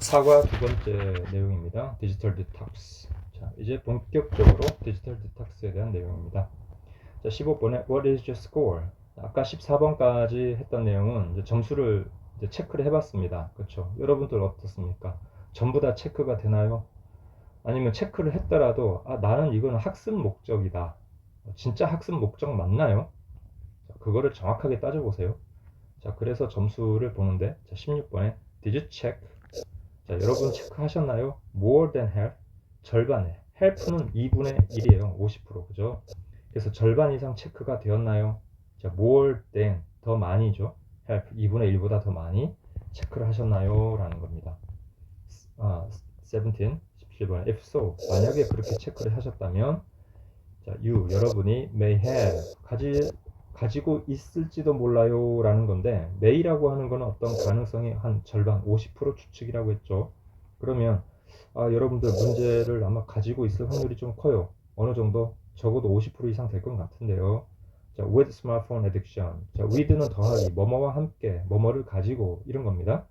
사과 두 번째 내용입니다. 디지털 디톡스. 자, 이제 본격적으로 디지털 디톡스에 대한 내용입니다. 자, 15번에 What is your score? 아까 14번까지 했던 내용은 이제 점수를 이제 체크를 해봤습니다. 그렇죠? 여러분들 어떻습니까? 전부 다 체크가 되나요? 아니면 체크를 했더라도 나는 이거는 학습 목적이다. 진짜 학습 목적 맞나요? 자, 그거를 정확하게 따져보세요. 자, 그래서 점수를 보는데 자, 16번에 Did you check? 자, 여러분 체크하셨나요? More than half, 절반에 half는 2분의 1이에요. 50%, 그죠? 그래서 절반 이상 체크가 되었나요? 자, more than, 더 많이죠. half, 2분의 1보다 더 많이 체크를 하셨나요? 라는 겁니다. 17번에 if so, 만약에 그렇게 체크를 하셨다면 자, 여러분이 may have, 가지고 있을지도 몰라요 라는 건데 may라고 하는 거는 어떤 가능성이 한 절반 50% 추측이라고 했죠. 그러면 여러분들 문제를 아마 가지고 있을 확률이 좀 커요. 어느 정도? 적어도 50% 이상 될 것 같은데요. 자, with smartphone addiction. 자, with는 더하기, 뭐뭐와 함께, 뭐뭐를 가지고 이런 겁니다.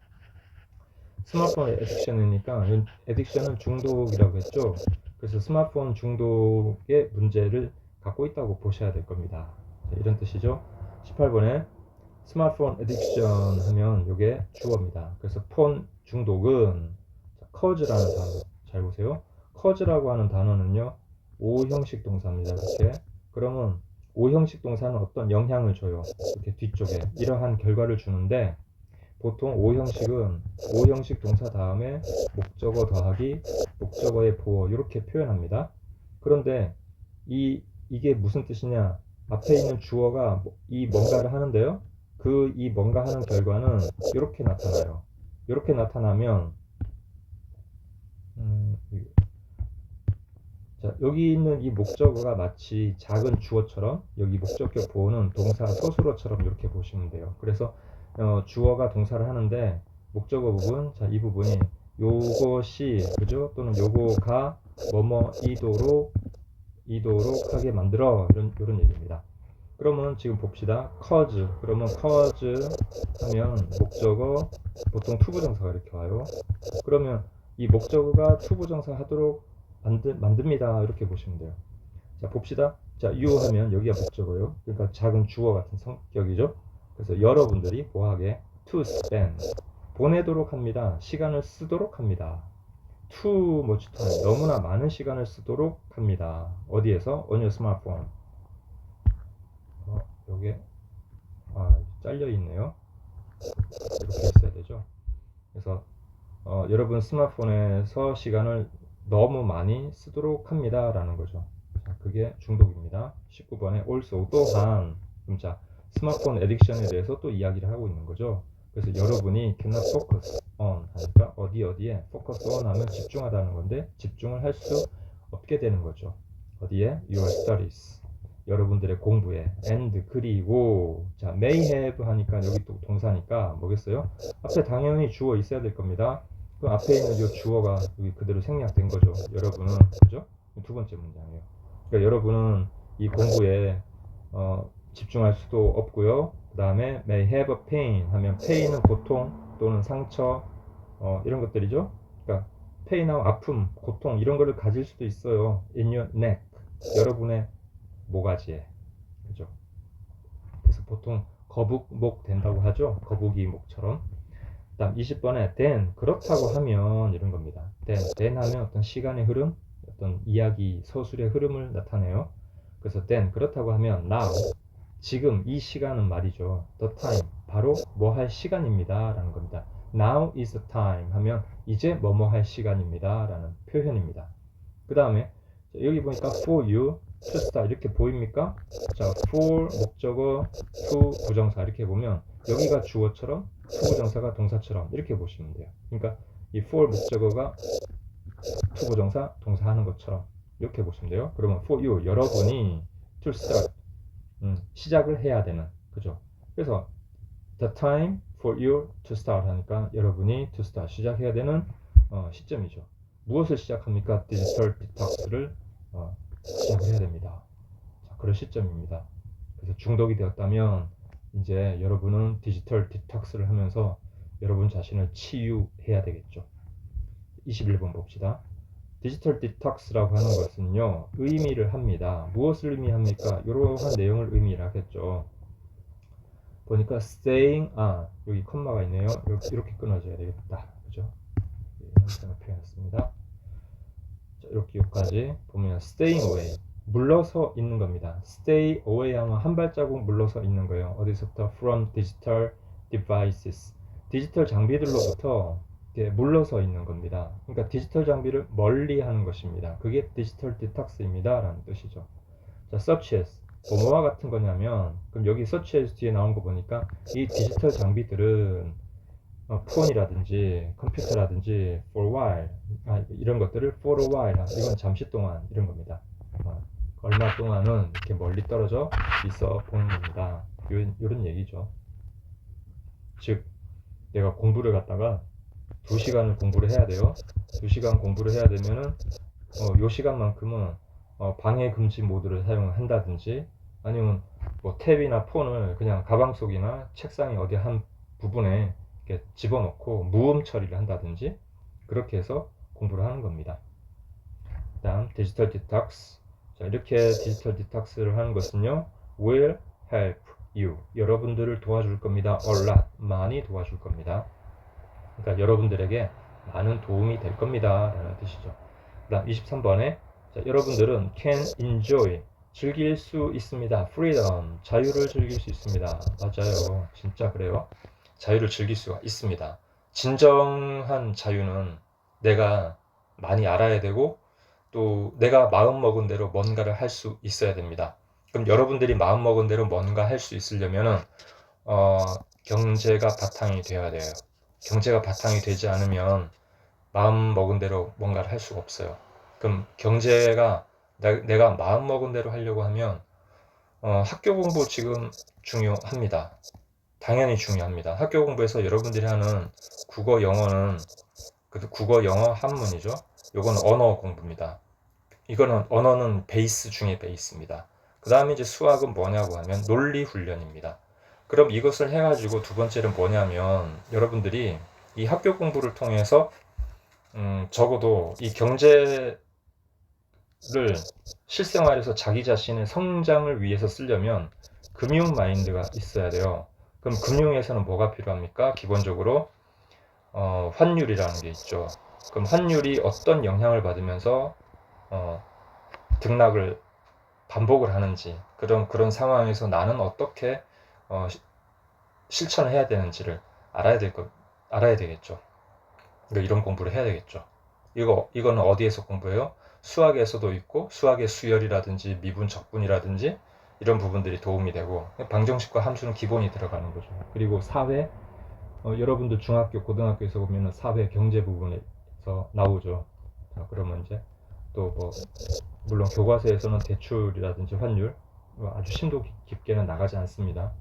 스마트폰 에딕션이니까 에딕션은 중독이라고 했죠. 그래서 스마트폰 중독의 문제를 갖고 있다고 보셔야 될 겁니다. 자, 이런 뜻이죠. 18번에 스마트폰 에딕션 하면 이게 주어입니다. 그래서 폰 중독은 cause라는 단어 잘 보세요. cause라고 하는 단어는요 5형식 동사입니다. 이렇게 그러면 5형식 동사는 어떤 영향을 줘요. 이렇게 뒤쪽에 이러한 결과를 주는데 보통 5형식은 5형식 동사 다음에 목적어 더하기 목적어의 보어 이렇게 표현합니다. 그런데 이게 무슨 뜻이냐? 앞에 있는 주어가 이 뭔가를 하는데요. 이 뭔가 하는 결과는 이렇게 나타나요. 이렇게 나타나면 자, 여기 있는 이 목적어가 마치 작은 주어처럼 여기 목적격 보어는 동사 서술어처럼 이렇게 보시면 돼요. 그래서 주어가 동사를 하는데 목적어 부분, 자, 이 부분이 요것이 그죠? 또는 요거가 뭐뭐이도록 하게 만들어 이런 얘기입니다. 그러면 지금 봅시다. cause 그러면 cause 하면 목적어 보통 투부정사가 이렇게 와요. 그러면 이 목적어가 투부정사 하도록 만듭니다. 이렇게 보시면 돼요. 자, 봅시다. 자, you 하면 여기가 목적어요. 그러니까 작은 주어 같은 성격이죠. 그래서 여러분들이 뭐하게 to spend 보내도록 합니다. 시간을 쓰도록 합니다. too much time 너무나 많은 시간을 쓰도록 합니다. 어디에서? on your smartphone. 요게 잘려 있네요. 이렇게 했어야 되죠. 그래서 여러분 스마트폰에서 시간을 너무 많이 쓰도록 합니다 라는 거죠. 자, 그게 중독입니다. 19번에 also 또한 자, 스마트폰 에딕션에 대해서 또 이야기를 하고 있는 거죠. 그래서 여러분이 cannot focus on 하니까 어디에 focus on 하면 집중하다는 건데 집중을 할 수 없게 되는 거죠. 어디에? your studies 여러분들의 공부에 and 그리고 자 may have 하니까 여기 또 동사니까 뭐겠어요? 앞에 당연히 주어 있어야 될 겁니다. 그 앞에 있는 이 주어가 여기 그대로 생략된 거죠. 여러분은 그죠? 두 번째 문장이에요. 그러니까 여러분은 이 공부에 집중할 수도 없고요. 그 다음에 may have a pain 하면 pain은 고통 또는 상처 이런 것들이죠. 그러니까 pain하고 아픔, 고통 이런 거를 가질 수도 있어요. in your neck 여러분의 모가지에 그죠? 그래서 보통 거북목 된다고 하죠. 거북이 목처럼. 다음 20번에 then 그렇다고 하면 이런 겁니다. then 하면 어떤 시간의 흐름, 어떤 이야기, 서술의 흐름을 나타내요. 그래서 then 그렇다고 하면 now 지금 이 시간은 말이죠. the time 바로 뭐 할 시간입니다 라는 겁니다. now is the time 하면 이제 뭐뭐 할 시간입니다 라는 표현입니다. 그 다음에 여기 보니까 for you to start 이렇게 보입니까? 자, for 목적어, to 부정사 이렇게 보면 여기가 주어처럼 to 부정사가 동사처럼 이렇게 보시면 돼요. 그러니까 이 for 목적어가 to 부정사 동사하는 것처럼 이렇게 보시면 돼요. 그러면 for you 여러분이 to start 시작을 해야 되는 그죠? 그래서 the time for you to start 하니까 여러분이 to start 시작해야 되는 시점이죠. 무엇을 시작합니까? 디지털 디톡스를 시작을 해야 됩니다. 자, 그런 시점입니다. 그래서 중독이 되었다면 이제 여러분은 디지털 디톡스를 하면서 여러분 자신을 치유해야 되겠죠. 21번 봅시다. 디지털 디톡스라고 하는 것은요, 의미를 합니다. 무엇을 의미합니까? 이러한 내용을 의미하겠죠. 보니까 staying, 여기 콤마가 있네요. 이렇게 끊어줘야 되겠다. 그죠? 이렇게 표현했습니다. 자, 이렇게 여기까지 보면 staying away, 물러서 있는 겁니다. stay away 하면 한 발자국 물러서 있는 거예요. 어디서부터? from digital devices, 디지털 장비들로부터 물러서 있는 겁니다. 그러니까 디지털 장비를 멀리 하는 것입니다. 그게 디지털 디톡스입니다 라는 뜻이죠. 자, such as, 뭐와 같은 거냐면, 그럼 여기 such as 뒤에 나온 거 보니까 이 디지털 장비들은 폰이라든지 컴퓨터라든지 for a while, 이런 것들을 for a while, 이건 잠시 동안 이런 겁니다. 얼마 동안은 이렇게 멀리 떨어져 있어 보는 겁니다. 이런 얘기죠. 즉 내가 공부를 갖다가 2시간을 공부를 해야 돼요. 2시간 공부를 해야 되면은 요 시간만큼은 방해 금지 모드를 사용한다든지, 아니면 뭐 탭이나 폰을 그냥 가방 속이나 책상의 어디 한 부분에 이렇게 집어넣고 무음 처리를 한다든지, 그렇게 해서 공부를 하는 겁니다. 다음 디지털 디톡스. 자, 이렇게 디지털 디톡스를 하는 것은요, will help you, 여러분들을 도와줄 겁니다. a lot, 많이 도와줄 겁니다. 그러니까 여러분들에게 많은 도움이 될 겁니다 라는 뜻이죠. 그 다음 23번에 여러분들은 can enjoy, 즐길 수 있습니다. freedom, 자유를 즐길 수 있습니다. 맞아요. 진짜 그래요. 자유를 즐길 수가 있습니다. 진정한 자유는 내가 많이 알아야 되고, 또 내가 마음먹은 대로 뭔가를 할 수 있어야 됩니다. 그럼 여러분들이 마음먹은 대로 뭔가 할 수 있으려면은 경제가 바탕이 되어야 돼요. 경제가 바탕이 되지 않으면 마음먹은 대로 뭔가를 할 수가 없어요. 그럼 경제가 내가 마음먹은 대로 하려고 하면 학교 공부 지금 중요합니다. 당연히 중요합니다. 학교 공부에서 여러분들이 하는 국어, 영어는 국어, 영어, 한문이죠. 요거는 언어 공부입니다. 이거는 언어는 베이스 중에 베이스입니다. 그 다음에 이제 수학은 뭐냐고 하면 논리 훈련입니다. 그럼 이것을 해가지고 두 번째는 뭐냐면, 여러분들이 이 학교 공부를 통해서 적어도 이 경제를 실생활에서 자기 자신의 성장을 위해서 쓰려면 금융 마인드가 있어야 돼요. 그럼 금융에서는 뭐가 필요합니까? 기본적으로 환율이라는 게 있죠. 그럼 환율이 어떤 영향을 받으면서 등락을 반복을 하는지, 그런 상황에서 나는 어떻게 실천을 해야 되는지를 알아야 되겠죠. 그러니까 이런 공부를 해야 되겠죠. 이거는 어디에서 공부해요? 수학에서도 있고, 수학의 수열이라든지 미분 적분이라든지 이런 부분들이 도움이 되고, 방정식과 함수는 기본이 들어가는 거죠. 그리고 사회, 여러분들 중학교, 고등학교에서 보면 사회 경제 부분에서 나오죠. 그러면 이제 또 물론 교과서에서는 대출이라든지 환율 아주 심도 깊게는 나가지 않습니다.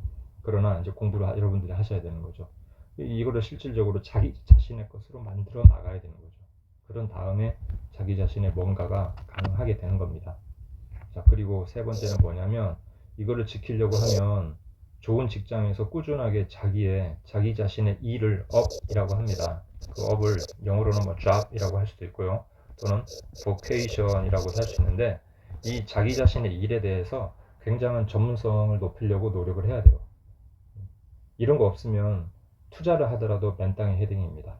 그러나 이제 공부를 여러분들이 하셔야 되는 거죠. 이거를 실질적으로 자기 자신의 것으로 만들어 나가야 되는 거죠. 그런 다음에 자기 자신의 뭔가가 가능하게 되는 겁니다. 자, 그리고 세 번째는 뭐냐면, 이거를 지키려고 하면 좋은 직장에서 꾸준하게 자기 자신의 일을 업이라고 합니다. 그 업을 영어로는 뭐 job이라고 할 수도 있고요, 또는 vocation이라고도 할 수 있는데, 이 자기 자신의 일에 대해서 굉장한 전문성을 높이려고 노력을 해야 돼요. 이런 거 없으면 투자를 하더라도 맨땅에 헤딩입니다.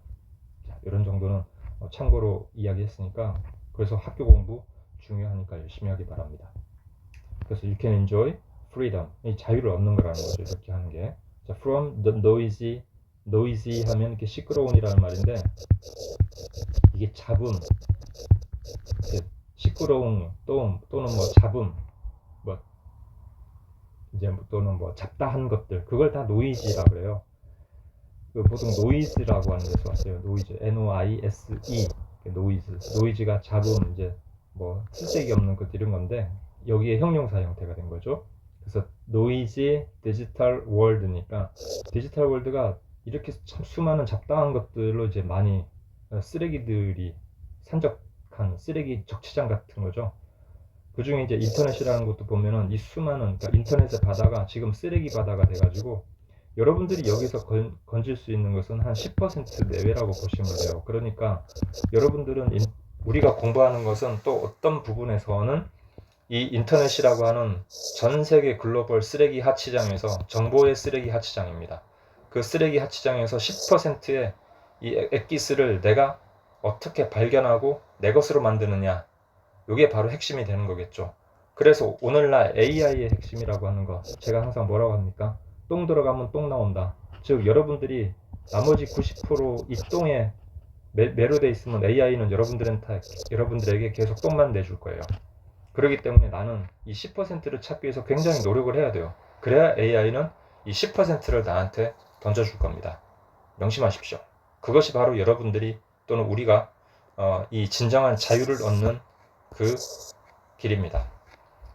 자, 이런 정도는 참고로 이야기했으니까, 그래서 학교 공부 중요하니까 열심히 하기 바랍니다. 그래서 you can enjoy freedom, 이 자유를 얻는 거라는 거죠. 이렇게 하는 게. 자, from the noisy 하면 이렇게 시끄러운이라는 말인데, 이게 잡음, 시끄러운 또는 뭐 잡음, 뭐 이제 또는 뭐 잡다한 것들, 그걸 다 노이즈라 그래요. 보통 노이즈라고 하는 데서 왔어요. 노이즈, N-O-I-S-E, 노이즈가 잡음, 이제 뭐 쓸데기 없는 것 이런 건데, 여기에 형용사 형태가 된 거죠. 그래서 노이즈 디지털 월드니까, 디지털 월드가 이렇게 참 수많은 잡다한 것들로 이제 많이 쓰레기들이 산적한 쓰레기 적치장 같은 거죠. 그 중에 이제 인터넷이라는 것도 보면은 이 수많은, 그러니까 인터넷의 바다가 지금 쓰레기 바다가 돼가지고 여러분들이 여기서 건질 수 있는 것은 한 10% 내외라고 보시면 돼요. 그러니까 여러분들은 우리가 공부하는 것은 또 어떤 부분에서는 이 인터넷이라고 하는 전 세계 글로벌 쓰레기 하치장에서 정보의 쓰레기 하치장입니다. 그 쓰레기 하치장에서 10%의 이 엑기스를 내가 어떻게 발견하고 내 것으로 만드느냐, 이게 바로 핵심이 되는 거겠죠. 그래서 오늘날 AI의 핵심이라고 하는 거, 제가 항상 뭐라고 합니까? 똥 들어가면 똥 나온다. 즉 여러분들이 나머지 90%이 똥에 매료돼 있으면 AI는 여러분들에게 계속 똥만 내줄 거예요. 그렇기 때문에 나는 이 10%를 찾기 위해서 굉장히 노력을 해야 돼요. 그래야 AI는 이 10%를 나한테 던져줄 겁니다. 명심하십시오. 그것이 바로 여러분들이 또는 우리가 이 진정한 자유를 얻는 그 길입니다.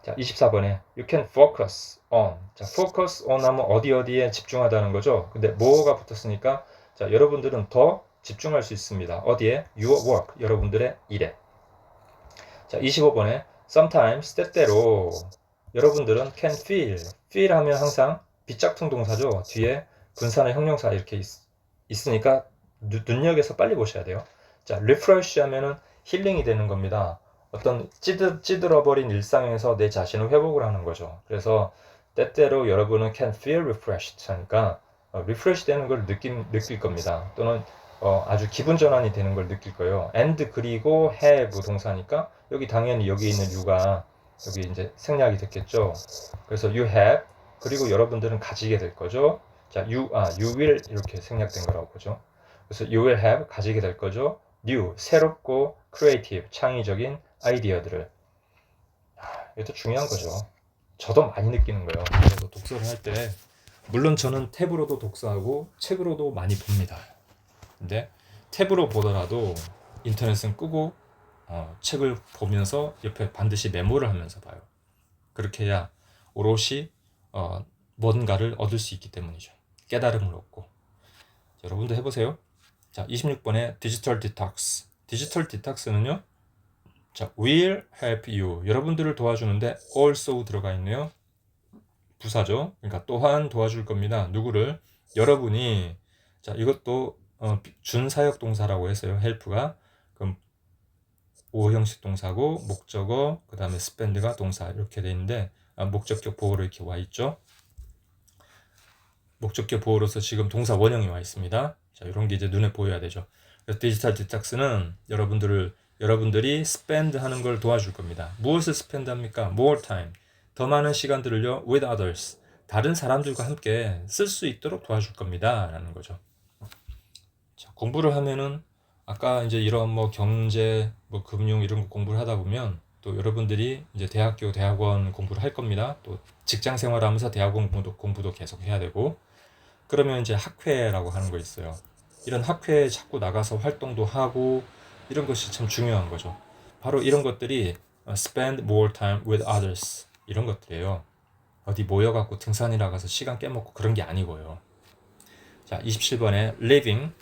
자, 24번에 You can focus on. 자, focus on 하면 어디에 집중하다는 거죠. 근데 뭐가 붙었으니까 자, 여러분들은 더 집중할 수 있습니다. 어디에? Your work. 여러분들의 일에. 자, 25번에 sometimes 때때로 여러분들은 can feel 하면 항상 빗짝퉁 동사죠. 뒤에 분사나 형용사 이렇게 있으니까 눈여겨서 빨리 보셔야 돼요. 자, refresh 하면은 힐링이 되는 겁니다. 어떤 찌들어버린 일상에서 내 자신을 회복을 하는 거죠. 그래서 때때로 여러분은 can feel refreshed 하니까 refresh 되는 걸 느낄 겁니다. 또는 아주 기분 전환이 되는 걸 느낄 거예요. and 그리고 have 동사니까 여기 당연히 여기 있는 you가 여기 이제 생략이 됐겠죠. 그래서 you have 그리고 여러분들은 가지게 될 거죠. 자, you will 이렇게 생략된 거라고 보죠. 그래서 you will have 가지게 될 거죠. new 새롭고 creative 창의적인 아이디어들을. 이것도 중요한 거죠. 저도 많이 느끼는 거예요. 그래서 독서를 할 때 물론 저는 탭으로도 독서하고 책으로도 많이 봅니다. 근데 탭으로 보더라도 인터넷은 끄고 책을 보면서 옆에 반드시 메모를 하면서 봐요. 그렇게 해야 오롯이 뭔가를 얻을 수 있기 때문이죠. 깨달음을 얻고. 여러분도 해보세요. 자, 26번에 디지털 디톡스. 디지털 디톡스는요. 자, will help you. 여러분들을 도와주는데 also 들어가 있네요. 부사죠. 그러니까 또한 도와줄 겁니다. 누구를? 여러분이. 자, 이것도 준사역 동사라고 했어요. help가. 그럼 오형식 동사고 목적어 그 다음에 spend가 동사 이렇게 돼 있는데 목적격 보호로 이렇게 와 있죠. 목적격 보호로서 지금 동사 원형이 와 있습니다. 자, 이런 게 이제 눈에 보여야 되죠. 그래서 디지털 디톡스는 여러분들이 spend 하는 걸 도와줄 겁니다. 무엇을 spend 합니까? more time. 더 많은 시간들을요 with others. 다른 사람들과 함께 쓸 수 있도록 도와줄 겁니다. 라는 거죠. 자, 공부를 하면은 아까 이제 이런 뭐 경제, 뭐 금융 이런 거 공부를 하다 보면 또 여러분들이 이제 대학원 공부를 할 겁니다. 또 직장 생활하면서 대학원 공부도 계속 해야 되고 그러면 이제 학회라고 하는 거 있어요. 이런 학회에 자꾸 나가서 활동도 하고 이런 것이 참 중요한 거죠. 바로 이런 것들이 spend more time with others 이런 것들이에요. 어디 모여갖고 등산이라 가서 시간 깨먹고 그런 게 아니고요. 자, 27번에 living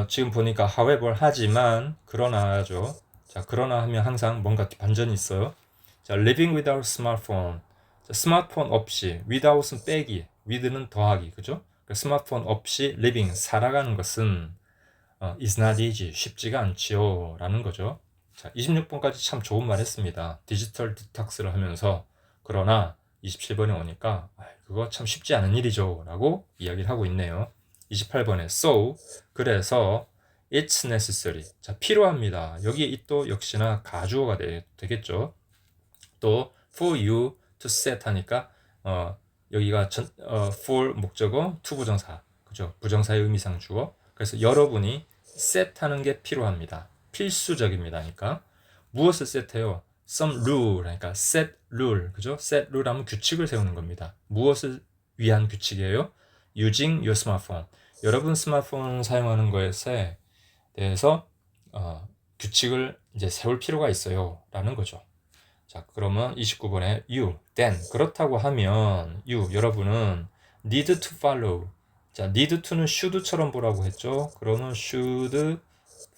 지금 보니까 however 하지만 그러나죠. 자, 그러나 하면 항상 뭔가 반전이 있어요. 자, living without smartphone. 자, 스마트폰 없이 without은 빼기, with는 더하기, 그죠? 스마트폰 없이 living 살아가는 것은 is not easy 쉽지가 않지요 라는 거죠. 자, 26번까지 참 좋은 말 했습니다. 디지털 디톡스를 하면서 그러나 27번에 오니까 그거 참 쉽지 않은 일이죠 라고 이야기를 하고 있네요. 28번에 so 그래서 it's necessary 자 필요합니다. 여기에 또 역시나 가주어가 되겠죠. 또 for you to set 하니까 여기가 for 목적어 to 부정사 그죠? 부정사의 의미상 주어. 그래서 여러분이 set 하는 게 필요합니다. 필수적입니다. 그러니까 무엇을 set해요? some rule 그러니까 set rule 그죠? set rule 하면 규칙을 세우는 겁니다. 무엇을 위한 규칙이에요? using your smartphone 여러분 스마트폰 사용하는 것에 대해서 규칙을 이제 세울 필요가 있어요 라는 거죠. 자, 그러면 29번에 you, then 그렇다고 하면 여러분은 need to follow 자, need to는 should처럼 보라고 했죠. 그러면 should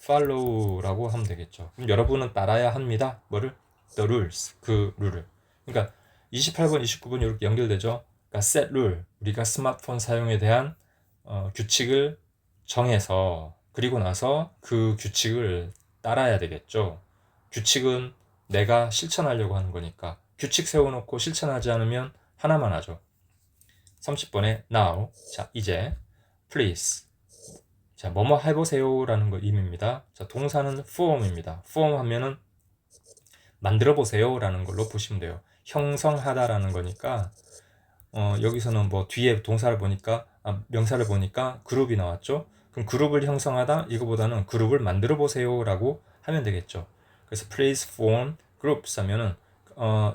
follow라고 하면 되겠죠. 그럼 여러분은 따라야 합니다. 뭐를? the rules, 그 룰을. 그러니까 28번, 29번 이렇게 연결되죠. set rule, 우리가 스마트폰 사용에 대한 규칙을 정해서 그리고 나서 그 규칙을 따라야 되겠죠. 규칙은 내가 실천하려고 하는 거니까 규칙 세워놓고 실천하지 않으면 하나만 하죠. 30번에 now, 자 이제 please, 자 뭐뭐 해보세요 라는 거 의미입니다. 자 동사는 form입니다. form 하면은 만들어 보세요 라는 걸로 보시면 돼요. 형성하다 라는 거니까 여기서는 뭐 뒤에 동사를 보니까 명사를 보니까 그룹이 나왔죠. 그럼 그룹을 형성하다 이거보다는 그룹을 만들어 보세요 라고 하면 되겠죠. 그래서 please form groups 하면은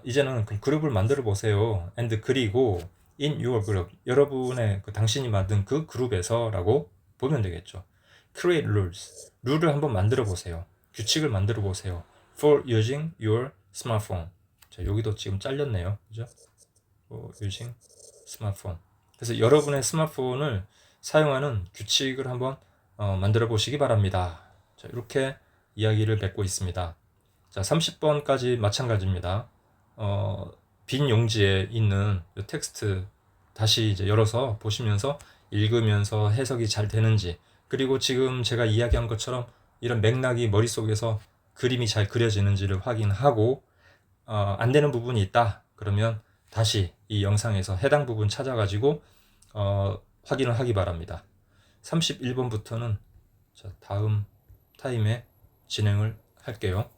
이제는 그룹을 만들어 보세요. and 그리고 in your group, 여러분의 당신이 만든 그 그룹에서 라고 보면 되겠죠. create rules, 룰을 한번 만들어 보세요. 규칙을 만들어 보세요. for using your smartphone. 자, 여기도 지금 잘렸네요. 그죠? using 스마트폰. 그래서 여러분의 스마트폰을 사용하는 규칙을 한번 만들어 보시기 바랍니다. 자, 이렇게 이야기를 맺고 있습니다. 자, 30번까지 마찬가지입니다. 빈 용지에 있는 이 텍스트 다시 이제 열어서 보시면서 읽으면서 해석이 잘 되는지, 그리고 지금 제가 이야기한 것처럼 이런 맥락이 머릿속에서 그림이 잘 그려지는지를 확인하고 안 되는 부분이 있다 그러면 다시 이 영상에서 해당 부분 찾아가지고 확인을 하기 바랍니다. 31번부터는 다음 타임에 진행을 할게요.